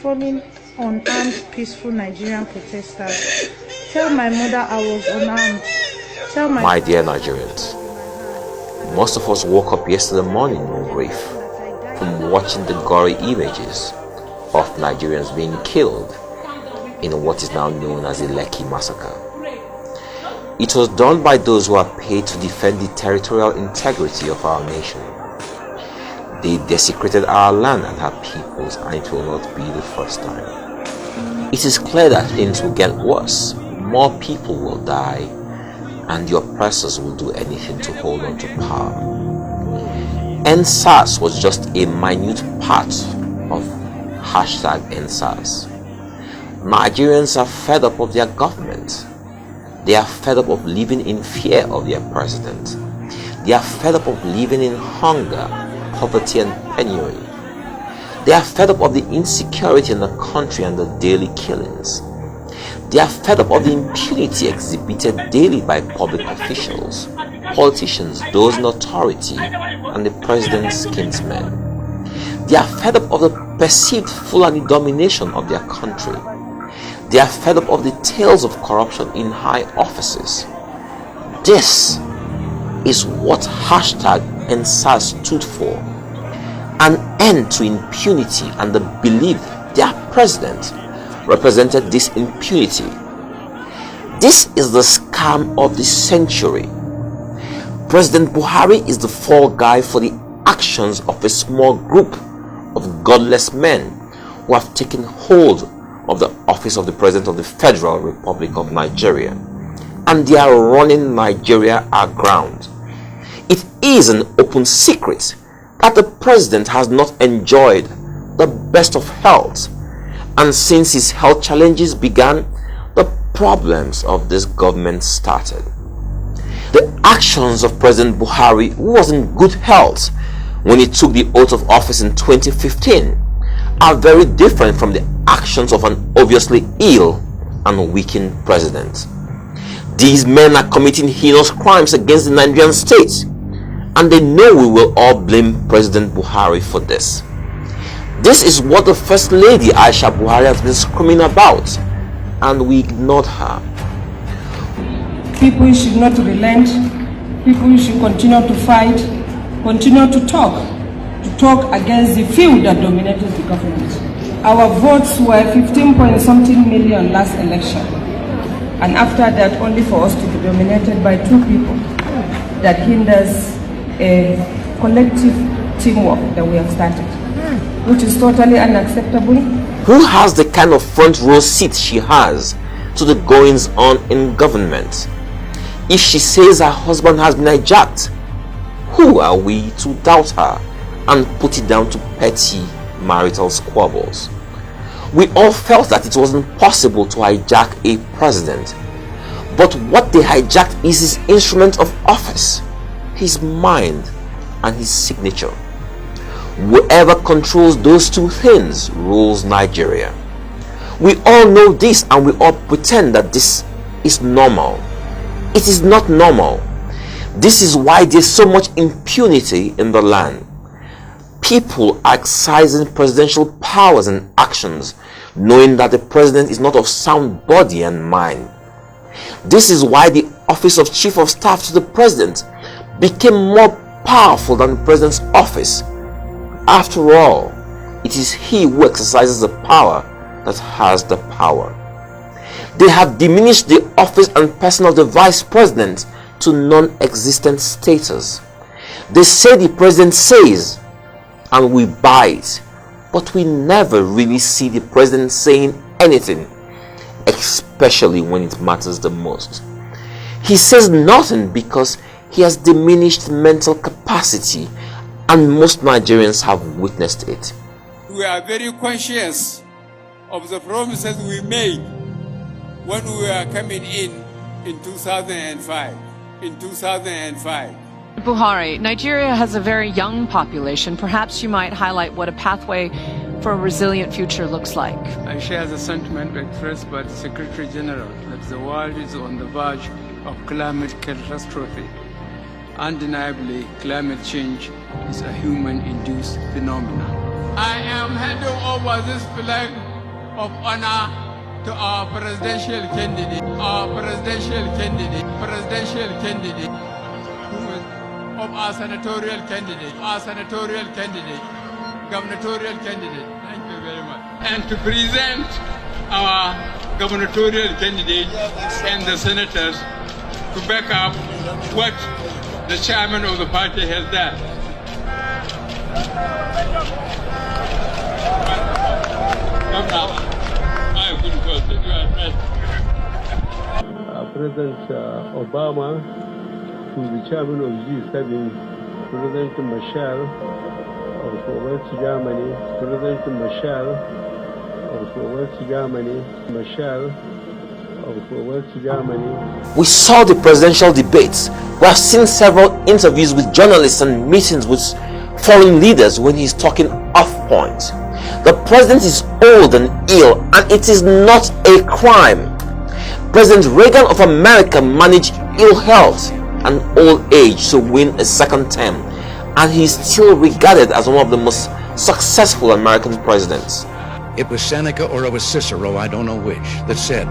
falling unarmed, peaceful Nigerian protesters. Tell my mother I was unarmed. Tell my dear Nigerians, most of us woke up yesterday morning in grief from watching the gory images of Nigerians being killed in what is now known as the Lekki massacre. It was done by those who are paid to defend the territorial integrity of our nation. They desecrated our land and our peoples, and it will not be the first time. It is clear that things will get worse. More people will die, and the oppressors will do anything to hold on to power. NSAS was just a minute part of #NSAS. Nigerians are fed up of their government. They are fed up of living in fear of their president. They are fed up of living in hunger, poverty and penury. They are fed up of the insecurity in the country and the daily killings. They are fed up of the impunity exhibited daily by public officials, politicians, those in authority, and the president's kinsmen. They are fed up of the perceived Fulani domination of their country. They are fed up of the tales of corruption in high offices. This is what #NSAS stood for. An end to impunity and the belief their president represented this impunity. This is the scam of the century. President Buhari is the fall guy for the actions of a small group of godless men who have taken hold of the office of the President of the Federal Republic of Nigeria, and they are running Nigeria aground. It is an open secret that the President has not enjoyed the best of health, and since his health challenges began, the problems of this government started. The actions of President Buhari, who was in good health when he took the oath of office in 2015, are very different from the actions of an obviously ill and weakened president. These men are committing heinous crimes against the Nigerian state, and they know we will all blame President Buhari for this. This is what the First Lady Aisha Buhari has been screaming about, and we ignored her. People should not relent. People should continue to fight, continue to talk against the few that dominated the government. Our votes were 15-point-something million last election, and after that only for us to be dominated by two people that hinders a collective teamwork that we have started, which is totally unacceptable. Who has the kind of front row seat she has to the goings on in government? If she says her husband has been hijacked, who are we to doubt her and put it down to petty marital squabbles? We all felt that it wasn't possible to hijack a president, but what they hijacked is his instrument of office, his mind and his signature. Whoever controls those two things rules Nigeria. We all know this, and we all pretend that this is normal. It is not normal. This is why there's so much impunity in the land. People are exercising presidential powers and actions, knowing that the president is not of sound body and mind. This is why the office of Chief of Staff to the President became more powerful than the President's office. After all, it is he who exercises the power that has the power. They have diminished the office and person of the Vice President to non-existent status. They say the President says, and we buy it, but we never really see the President saying anything, especially when it matters the most. He says nothing because he has diminished mental capacity, and most Nigerians have witnessed it. We are very conscious of the promises we made when we were coming in 2005. Buhari, Nigeria has a very young population. Perhaps you might highlight what a pathway for a resilient future looks like. I share the sentiment expressed by the Secretary General that the world is on the verge of climate catastrophe. Undeniably, climate change is a human-induced phenomenon. I am handing over this flag of honor to our presidential candidate, of our senatorial candidate, gubernatorial candidate. Thank you very much. And to present our gubernatorial candidate and the senators to back up what the chairman of the party has done. President Obama, to the chairman of G7, President Michel of West Germany, President Michel of West Germany, We saw the presidential debates. We have seen several interviews with journalists and meetings with foreign leaders when he's talking off point. The president is old and ill, and it is not a crime. President Reagan of America managed ill health and old age to win a second term, and he is still regarded as one of the most successful American presidents. It was Seneca or it was Cicero, I don't know which, that said,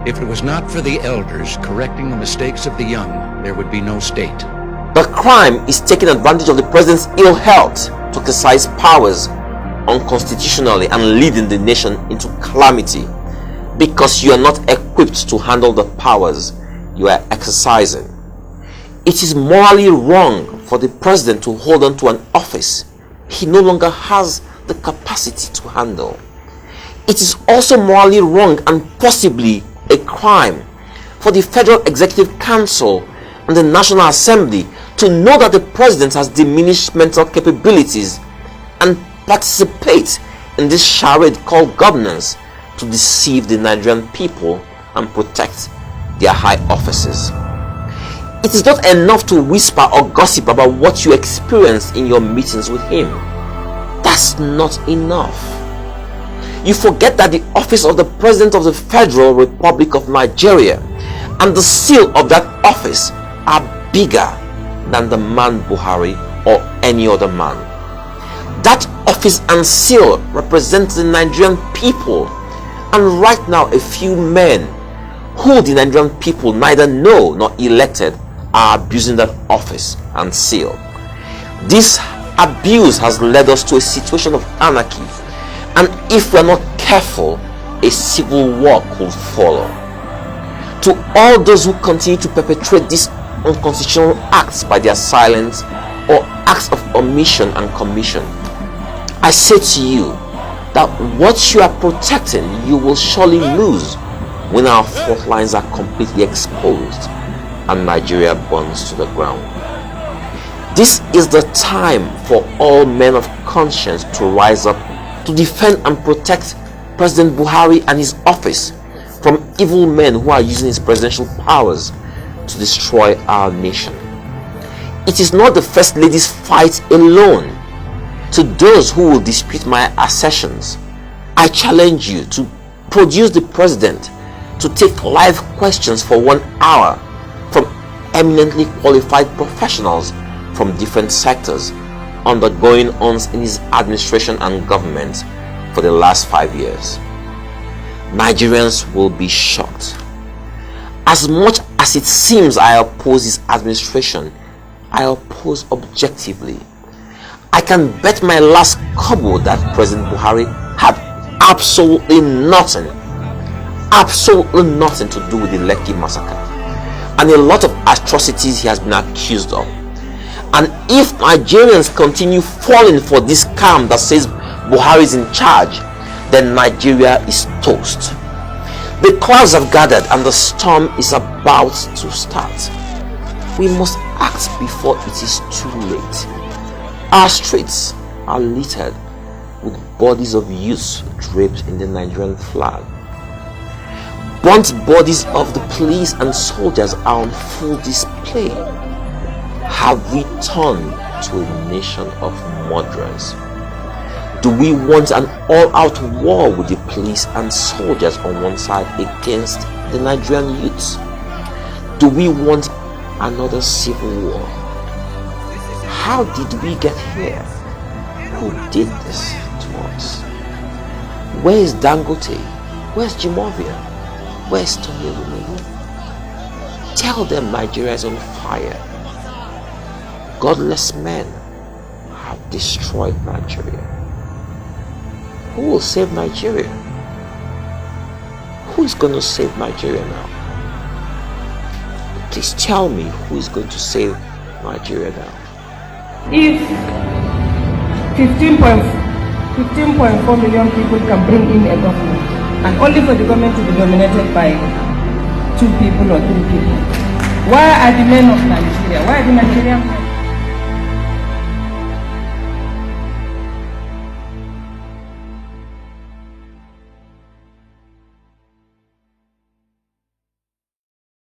if it was not for the elders correcting the mistakes of the young, there would be no state. The crime is taking advantage of the president's ill health to exercise powers unconstitutionally and leading the nation into calamity because you are not equipped to handle the powers you are exercising. It is morally wrong for the president to hold on to an office he no longer has the capacity to handle. It is also morally wrong and possibly a crime for the Federal Executive Council and the National Assembly to know that the president has diminished mental capabilities and participate in this charade called governance to deceive the Nigerian people and protect their high offices. It is not enough to whisper or gossip about what you experienced in your meetings with him. That's not enough. You forget that the office of the President of the Federal Republic of Nigeria and the seal of that office are bigger than the man Buhari or any other man. That office and seal represents the Nigerian people, and right now a few men who the Nigerian people neither know nor elected are abusing that office and seal. This abuse has led us to a situation of anarchy, and if we are not careful, a civil war could follow. To all those who continue to perpetrate these unconstitutional acts by their silence or acts of omission and commission, I say to you that what you are protecting you will surely lose when our front lines are completely exposed and Nigeria burns to the ground. This is the time for all men of conscience to rise up to defend and protect President Buhari and his office from evil men who are using his presidential powers to destroy our nation. It is not the First Lady's fight alone. To those who will dispute my assertions, I challenge you to produce the president to take live questions for 1 hour from eminently qualified professionals from different sectors on the going-ons in his administration and government for the last 5 years. Nigerians will be shocked. As much as it seems I oppose his administration, I oppose objectively. I can bet my last kobo that President Buhari had absolutely nothing to do with the Lekki massacre and a lot of atrocities he has been accused of. And if Nigerians continue falling for this scam that says Buhari is in charge, then Nigeria is toast. The clouds have gathered and the storm is about to start. We must act before it is too late. Our streets are littered with bodies of youths draped in the Nigerian flag. Burnt bodies of the police and soldiers are on full display. Have we turned to a nation of murderers? Do we want an all-out war with the police and soldiers on one side against the Nigerian youths? Do we want another civil war? How did we get here? Who did this to us? Where is Dangote? Where's Jimovia? Where's Tony Lumelu? Tell them Nigeria is on fire. Godless men have destroyed Nigeria. Who will save Nigeria? Who is going to save Nigeria now? Please tell me who is going to save Nigeria now. If 15.4 million people can bring in a government, and only for the government to be dominated by 2 people or 3 people, why are the men of Nigeria, why are the Nigerian